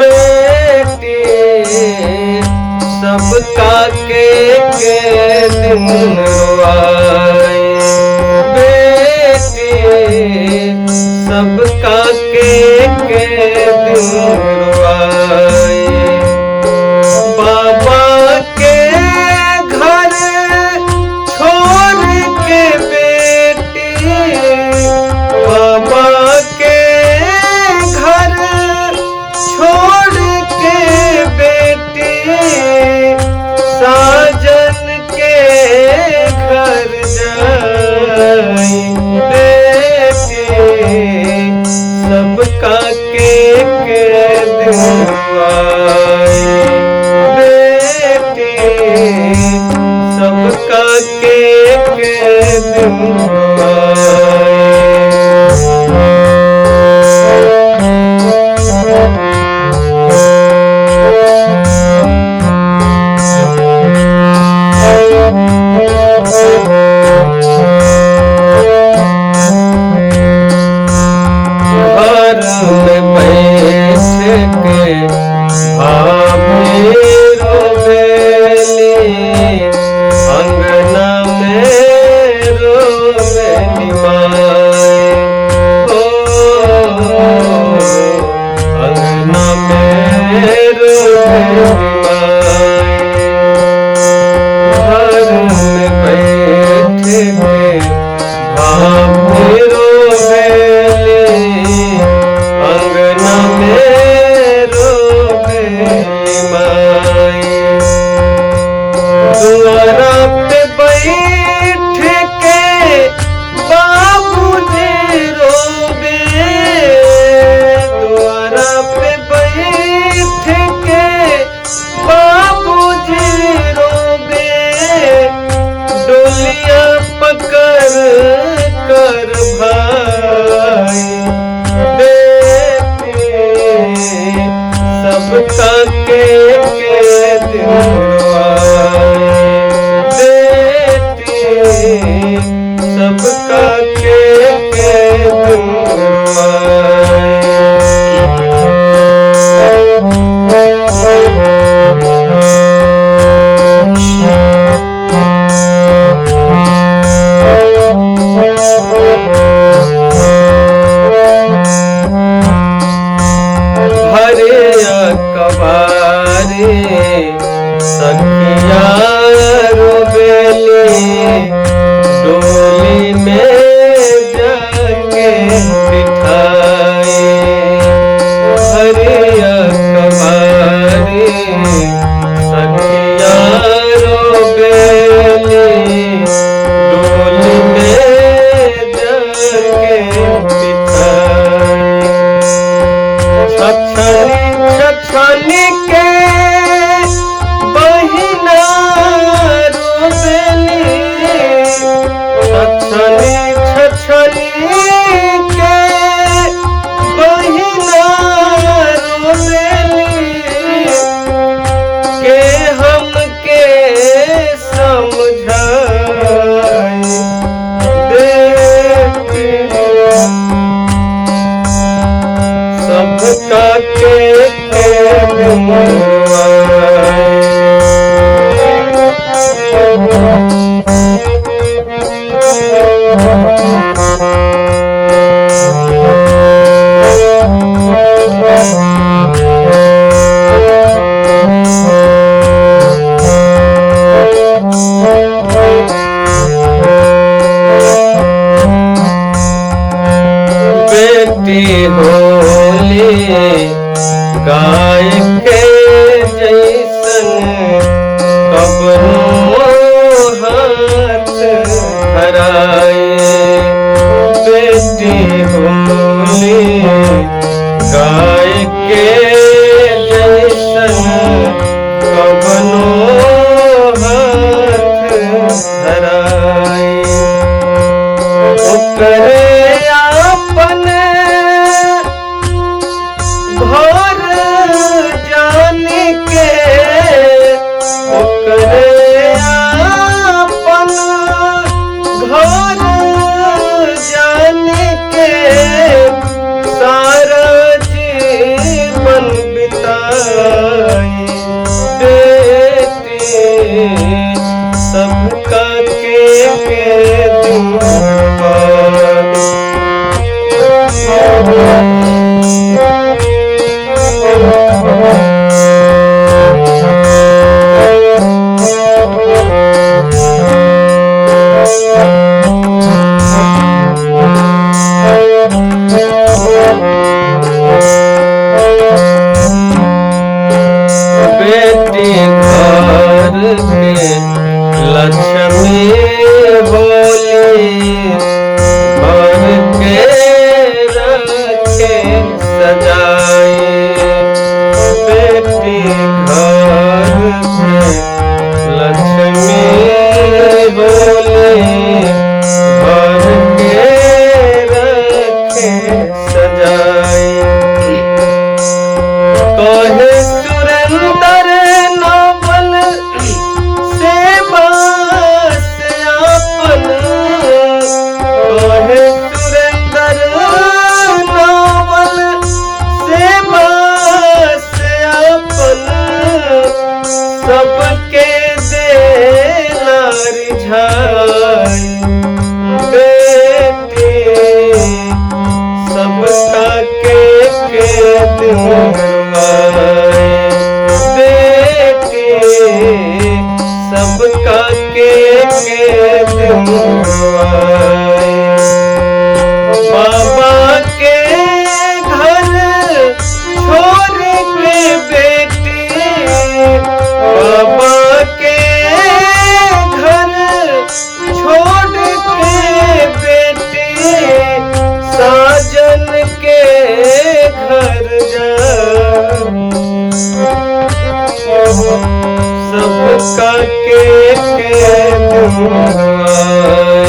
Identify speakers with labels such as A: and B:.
A: बेटी सबका के दिन रुआई, बेटी सबका के दिन रुआई। बाबा के घर छोड़ के बेटी, बाबा के घर छोड़ के बेटी साजन के घर जाई। बेटी सबका के दिन रुआई, बेटी सबका के दिन रुआई। घर में बैठ के भाभी रोवेली, अंगना में रोवेली माई। ओ अंगना में रोवेली माई। घर में बैठ के भाभी रोवेली, अंगना में रोवेली माई। दुआरा पे बैठ के बाबूजी रोवे, दुआरा पे बैठ के बाबूजी रोवे। डोलिया पकड़ कर भाई, बेटी सबका के दिन रुआई। बेटी सबका के दिन कबारे सखिया रोवेली, डोली में जाके बिठाए। हरिया कबारे सखिया रोवेली, डोली में जाके बिठाए। छछनी के बहिना रोवेली, छछनी के बहिना रोवेली। के हमके समझाई, बेटी सबका के दिन रुआई। बेटी होली गाय के जैसन कबनो हाथ धराए। बेटी होली गाय के जैसन कबनो हाथ धराए। ओकरे आपन घर जान के जाए। कहे सुरेंद्र नावल से बस अपन, कहे सुरेंद्र नावल से बस अपन, सबके देला रिझाई। बेटी सबका के दिलवाए, बेटी सबका के दिलवाए। बाबा के घर छोड़ के बेटी, बाबा के घर छोड़ के बेटी, साजन के घर जा। सबका के दिलवाए।